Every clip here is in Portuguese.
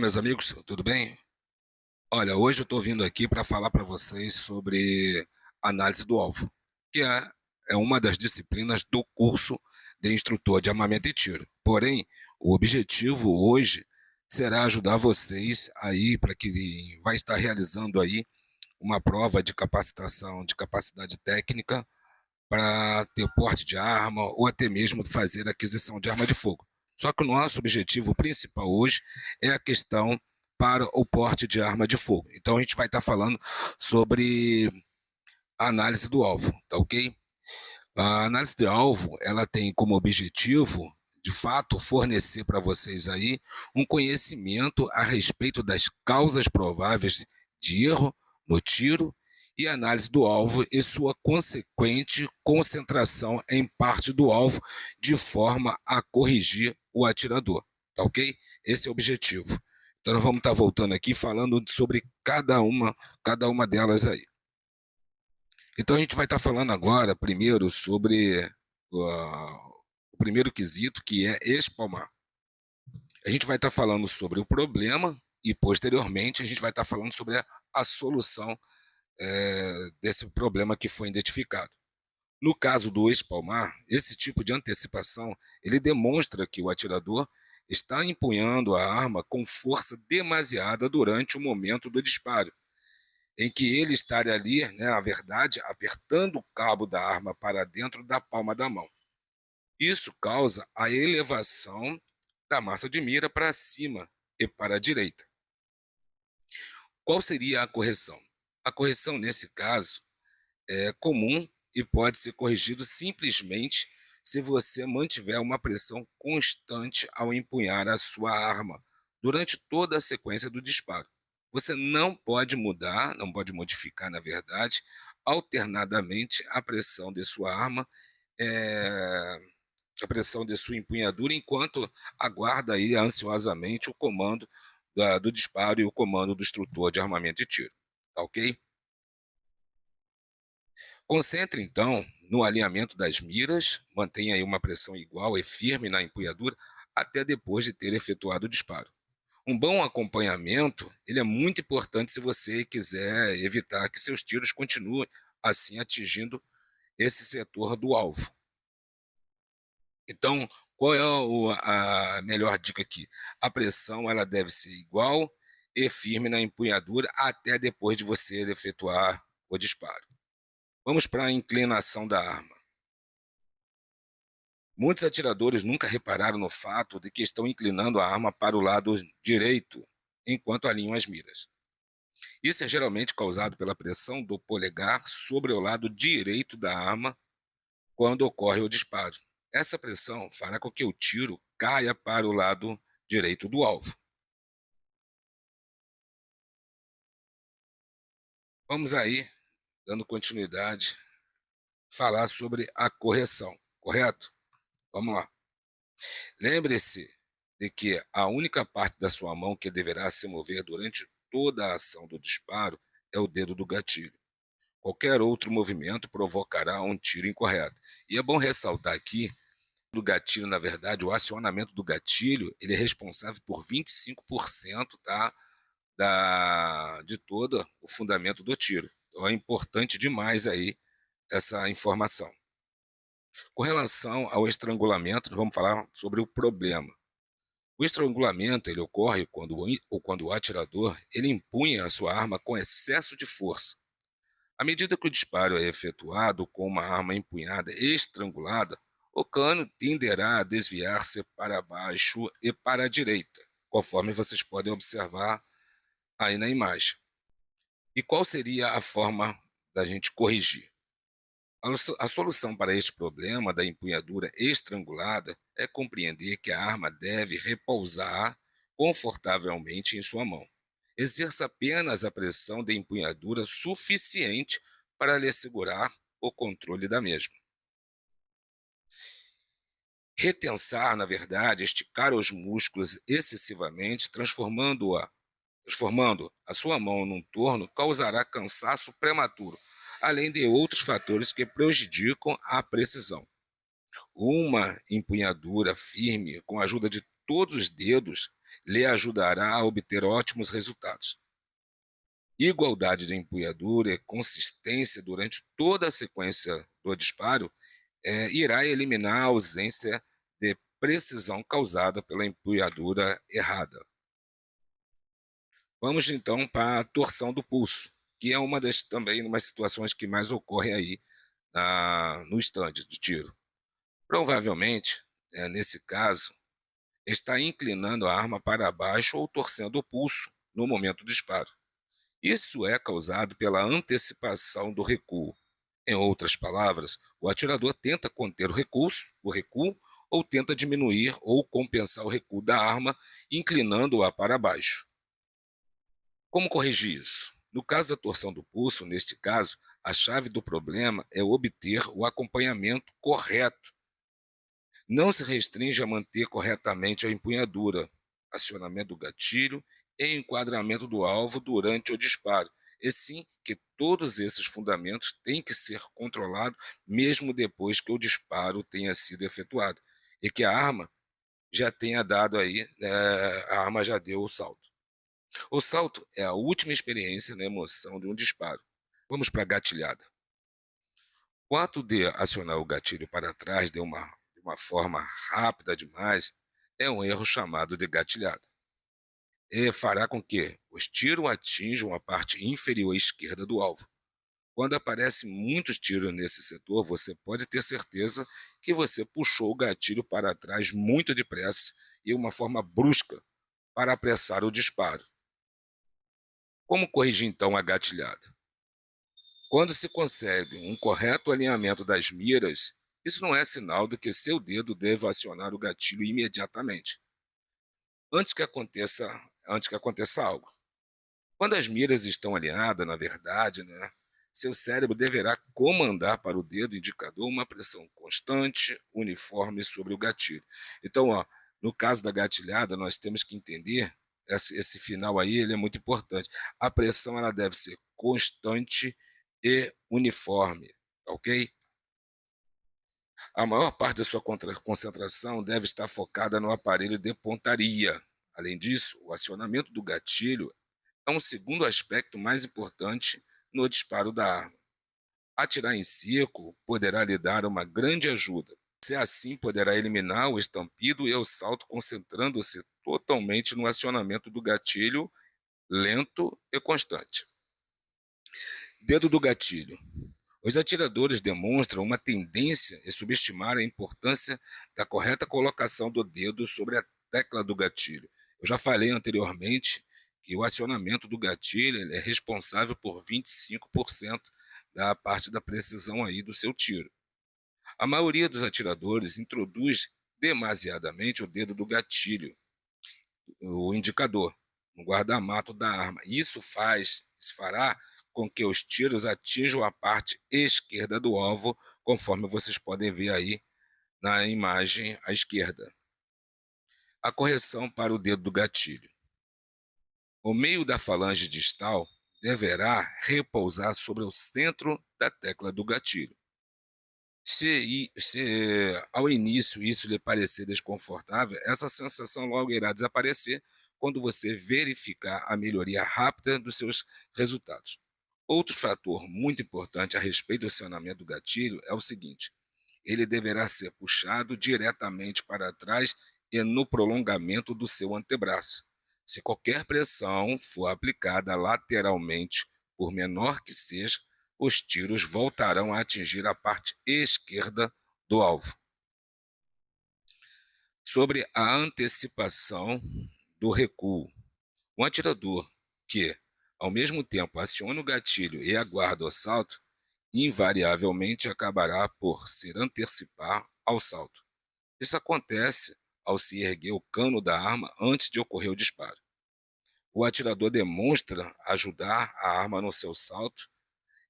Meus amigos, tudo bem? Olha, hoje eu estou vindo aqui para falar para vocês sobre análise do alvo, que é uma das disciplinas do curso de instrutor de armamento e tiro. Porém, o objetivo hoje será ajudar vocês aí para que vai estar realizando aí uma prova de capacitação, de capacidade técnica para ter porte de arma ou até mesmo fazer aquisição de arma de fogo. Só que o nosso objetivo principal hoje é a questão para o porte de arma de fogo. Então a gente vai estar falando sobre a análise do alvo, tá ok? A análise de alvo, ela tem como objetivo, de fato, fornecer para vocês aí um conhecimento a respeito das causas prováveis de erro no tiro e análise do alvo e sua consequente concentração em parte do alvo de forma a corrigir o atirador, tá ok? Esse é o objetivo. Então nós vamos estar voltando aqui falando sobre cada uma delas aí. Então a gente vai estar falando agora primeiro sobre o primeiro quesito, que é espalmar. A gente vai estar falando sobre o problema e posteriormente a gente vai estar falando sobre a solução desse problema que foi identificado. No caso do espalmar, esse tipo de antecipação, ele demonstra que o atirador está empunhando a arma com força demasiada durante o momento do disparo, em que ele estaria ali, né, na verdade, apertando o cabo da arma para dentro da palma da mão. Isso causa a elevação da massa de mira para cima e para a direita. Qual seria a correção? A correção, nesse caso, é comum e pode ser corrigido simplesmente se você mantiver uma pressão constante ao empunhar a sua arma durante toda a sequência do disparo. Você não pode mudar, não pode modificar, na verdade, alternadamente a pressão de sua arma, a pressão de sua empunhadura, enquanto aguarda aí ansiosamente o comando do disparo e o comando do instrutor de armamento e tiro. Tá ok? Concentre, então, no alinhamento das miras, mantenha aí uma pressão igual e firme na empunhadura até depois de ter efetuado o disparo. Um bom acompanhamento, ele é muito importante se você quiser evitar que seus tiros continuem assim atingindo esse setor do alvo. Então, qual é a melhor dica aqui? A pressão ela deve ser igual e firme na empunhadura até depois de você efetuar o disparo. Vamos para a inclinação da arma. Muitos atiradores nunca repararam no fato de que estão inclinando a arma para o lado direito enquanto alinham as miras. Isso é geralmente causado pela pressão do polegar sobre o lado direito da arma quando ocorre o disparo. Essa pressão fará com que o tiro caia para o lado direito do alvo. Vamos aí, dando continuidade, falar sobre a correção, correto? Vamos lá. Lembre-se de que a única parte da sua mão que deverá se mover durante toda a ação do disparo é o dedo do gatilho. Qualquer outro movimento provocará um tiro incorreto. E é bom ressaltar aqui do gatilho, na verdade, o acionamento do gatilho, ele é responsável por 25%, tá, de todo o fundamento do tiro. Então é importante demais aí essa informação. Com relação ao estrangulamento, vamos falar sobre o problema. O estrangulamento ele ocorre quando o atirador ele empunha a sua arma com excesso de força. À medida que o disparo é efetuado com uma arma empunhada estrangulada, o cano tenderá a desviar-se para baixo e para a direita, conforme vocês podem observar aí na imagem. E qual seria a forma da gente corrigir? A solução para este problema da empunhadura estrangulada é compreender que a arma deve repousar confortavelmente em sua mão. Exerça apenas a pressão de empunhadura suficiente para lhe assegurar o controle da mesma. Retensar, na verdade, esticar os músculos excessivamente, transformando a sua mão num torno, causará cansaço prematuro, além de outros fatores que prejudicam a precisão. Uma empunhadura firme, com a ajuda de todos os dedos, lhe ajudará a obter ótimos resultados. Igualdade de empunhadura e consistência durante toda a sequência do disparo irá eliminar a ausência de precisão causada pela empunhadura errada. Vamos então para a torção do pulso, que é também uma das situações que mais ocorre aí no estande de tiro. Provavelmente, nesse caso, está inclinando a arma para baixo ou torcendo o pulso no momento do disparo. Isso é causado pela antecipação do recuo. Em outras palavras, o atirador tenta conter o recuo, ou tenta diminuir ou compensar o recuo da arma, inclinando-a para baixo. Como corrigir isso? No caso da torção do pulso, neste caso, a chave do problema é obter o acompanhamento correto. Não se restringe a manter corretamente a empunhadura, acionamento do gatilho e enquadramento do alvo durante o disparo, e sim que todos esses fundamentos têm que ser controlados mesmo depois que o disparo tenha sido efetuado e que a arma já tenha dado aí, a arma já deu o salto. O salto é a última experiência na emoção de um disparo. Vamos para a gatilhada. O ato de acionar o gatilho para trás de uma forma rápida demais é um erro chamado de gatilhada. E fará com que os tiros atinjam a parte inferior esquerda do alvo. Quando aparecem muitos tiros nesse setor, você pode ter certeza que você puxou o gatilho para trás muito depressa e uma forma brusca para apressar o disparo. Como corrigir então a gatilhada? Quando se consegue um correto alinhamento das miras, isso não é sinal de que seu dedo deve acionar o gatilho imediatamente, antes que aconteça, antes que aconteça algo. Quando as miras estão alinhadas, na verdade, seu cérebro deverá comandar para o dedo indicador uma pressão constante, uniforme sobre o gatilho. Então, no caso da gatilhada, nós temos que entender, esse final aí ele é muito importante. A pressão ela deve ser constante e uniforme, tá ok? A maior parte da sua concentração deve estar focada no aparelho de pontaria. Além disso, o acionamento do gatilho é um segundo aspecto mais importante no disparo da arma. Atirar em seco poderá lhe dar uma grande ajuda. Você assim poderá eliminar o estampido e o salto, concentrando-se totalmente no acionamento do gatilho lento e constante. Dedo do gatilho. Os atiradores demonstram uma tendência a subestimar a importância da correta colocação do dedo sobre a tecla do gatilho. Eu já falei anteriormente que o acionamento do gatilho é responsável por 25% da parte da precisão aí do seu tiro. A maioria dos atiradores introduz demasiadamente o dedo do gatilho, o indicador, no guarda-mato da arma. Isso fará com que os tiros atinjam a parte esquerda do alvo, conforme vocês podem ver aí na imagem à esquerda. A correção para o dedo do gatilho. O meio da falange distal deverá repousar sobre o centro da tecla do gatilho. Se ao início isso lhe parecer desconfortável, essa sensação logo irá desaparecer quando você verificar a melhoria rápida dos seus resultados. Outro fator muito importante a respeito do acionamento do gatilho é o seguinte: ele deverá ser puxado diretamente para trás e no prolongamento do seu antebraço. Se qualquer pressão for aplicada lateralmente, por menor que seja, os tiros voltarão a atingir a parte esquerda do alvo. Sobre a antecipação do recuo. Um atirador que, ao mesmo tempo, aciona o gatilho e aguarda o salto, invariavelmente acabará por se antecipar ao salto. Isso acontece ao se erguer o cano da arma antes de ocorrer o disparo. O atirador demonstra ajudar a arma no seu salto.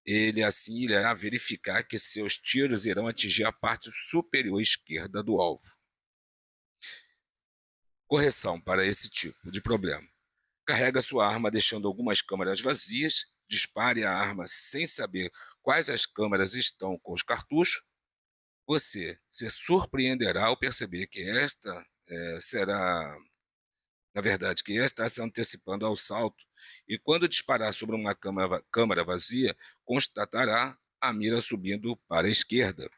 Ele assim irá verificar que seus tiros irão atingir a parte superior esquerda do alvo. Correção para esse tipo de problema. Carrega sua arma deixando algumas câmaras vazias, dispare a arma sem saber quais as câmaras estão com os cartuchos. Você se surpreenderá ao perceber que esta será na verdade, quem está se antecipando ao salto, e quando disparar sobre uma câmara vazia, constatará a mira subindo para a esquerda.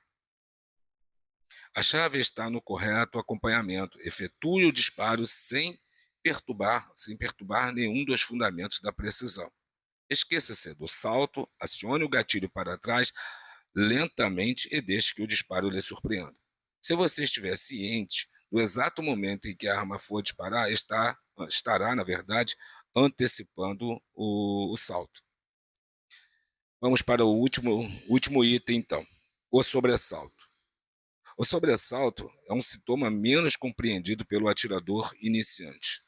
A chave está no correto acompanhamento. Efetue o disparo sem perturbar nenhum dos fundamentos da precisão. Esqueça-se do salto, acione o gatilho para trás lentamente e deixe que o disparo lhe surpreenda. Se você estiver ciente do exato momento em que a arma for disparar, estará, na verdade, antecipando o salto. Vamos para o último item, então, o sobressalto. O sobressalto é um sintoma menos compreendido pelo atirador iniciante.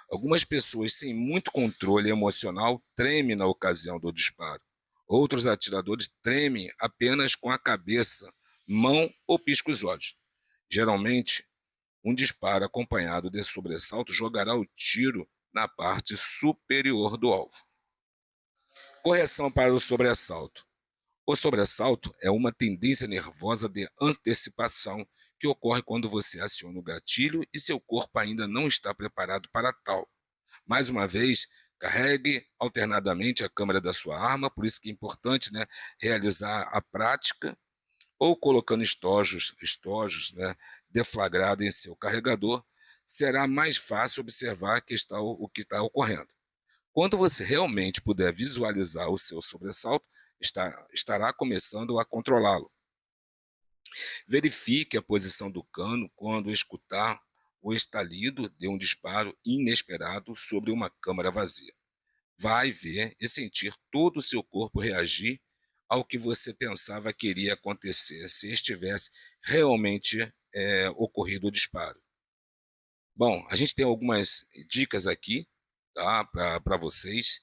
Algumas pessoas sem muito controle emocional tremem na ocasião do disparo. Outros atiradores tremem apenas com a cabeça, mão ou pisca os olhos. Geralmente, um disparo acompanhado de sobressalto jogará o tiro na parte superior do alvo. Correção para o sobressalto. O sobressalto é uma tendência nervosa de antecipação que ocorre quando você aciona o gatilho e seu corpo ainda não está preparado para tal. Mais uma vez, carregue alternadamente a câmera da sua arma, por isso que é importante, né, realizar a prática ou colocando estojos, né, deflagrado em seu carregador, será mais fácil observar o que está ocorrendo. Quando você realmente puder visualizar o seu sobressalto, estará começando a controlá-lo. Verifique a posição do cano quando escutar o estalido de um disparo inesperado sobre uma câmara vazia. Vai ver e sentir todo o seu corpo reagir ao que você pensava que iria acontecer se estivesse realmente ocorrido o disparo. Bom, a gente tem algumas dicas aqui, tá, para vocês,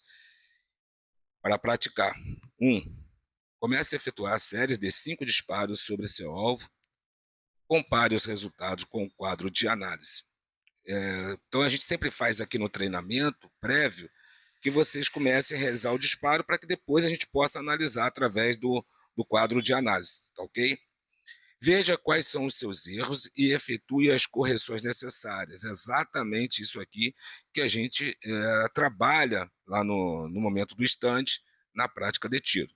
para praticar. 1. Comece a efetuar séries de 5 disparos sobre seu alvo. Compare os resultados com o quadro de análise. Então, a gente sempre faz aqui no treinamento prévio que vocês comecem a realizar o disparo para que depois a gente possa analisar através do quadro de análise, tá ok? Veja quais são os seus erros e efetue as correções necessárias. Exatamente isso aqui que a gente trabalha lá no momento do stand, na prática de tiro.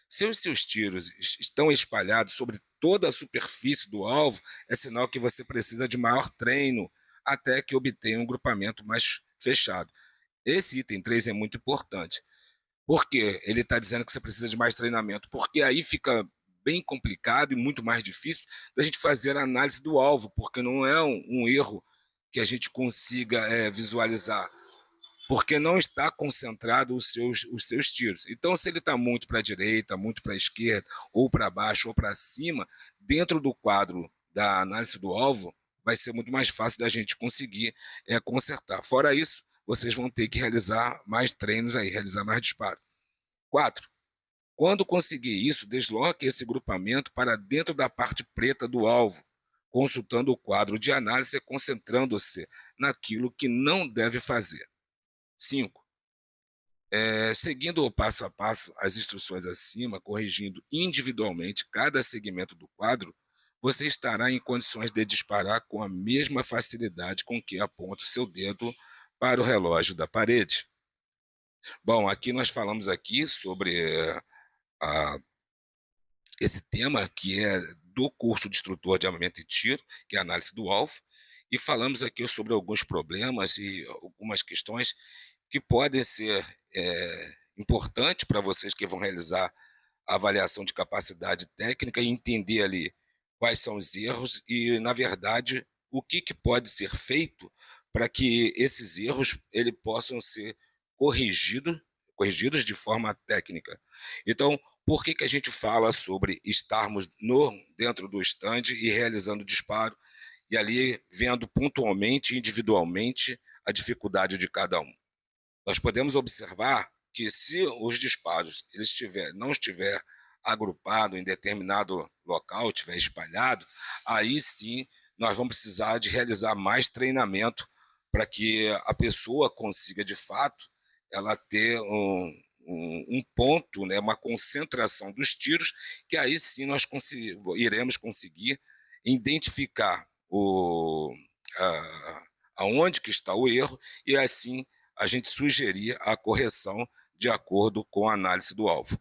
Se os seus tiros estão espalhados sobre toda a superfície do alvo, é sinal que você precisa de maior treino até que obtenha um grupamento mais fechado. Esse item 3 é muito importante. Por quê? Ele está dizendo que você precisa de mais treinamento, porque aí fica bem complicado e muito mais difícil da gente fazer a análise do alvo, porque não é um erro que a gente consiga visualizar, porque não está concentrado os seus tiros. Então, se ele está muito para a direita, muito para a esquerda, ou para baixo, ou para cima, dentro do quadro da análise do alvo, vai ser muito mais fácil da gente conseguir consertar. Fora isso, vocês vão ter que realizar mais treinos aí, realizar mais disparos. 4. Quando conseguir isso, desloque esse grupamento para dentro da parte preta do alvo, consultando o quadro de análise e concentrando-se naquilo que não deve fazer. 5. Seguindo o passo a passo as instruções acima, corrigindo individualmente cada segmento do quadro, você estará em condições de disparar com a mesma facilidade com que aponta o seu dedo para o relógio da parede. Bom, aqui nós falamos aqui sobre a, esse tema que é do curso de instrutor de armamento e tiro, que é a análise do alvo, e falamos aqui sobre alguns problemas e algumas questões que podem ser importantes para vocês que vão realizar a avaliação de capacidade técnica e entender ali quais são os erros e, na verdade, o que pode ser feito para que esses erros possam ser corrigidos de forma técnica. Então, por que a gente fala sobre estarmos dentro do stand e realizando disparo e ali vendo pontualmente, individualmente, a dificuldade de cada um? Nós podemos observar que se os disparos não estiver agrupado em determinado local, estiver espalhado, aí sim nós vamos precisar de realizar mais treinamento para que a pessoa consiga, de fato, ela ter um ponto, né, uma concentração dos tiros, que aí sim nós iremos conseguir identificar aonde que está o erro e assim a gente sugerir a correção de acordo com a análise do alvo.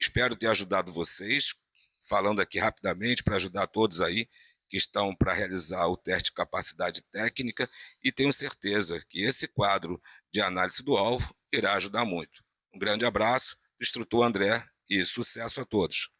Espero ter ajudado vocês, falando aqui rapidamente para ajudar todos aí que estão para realizar o teste de capacidade técnica e tenho certeza que esse quadro de análise do alvo irá ajudar muito. Um grande abraço, instrutor André, e sucesso a todos.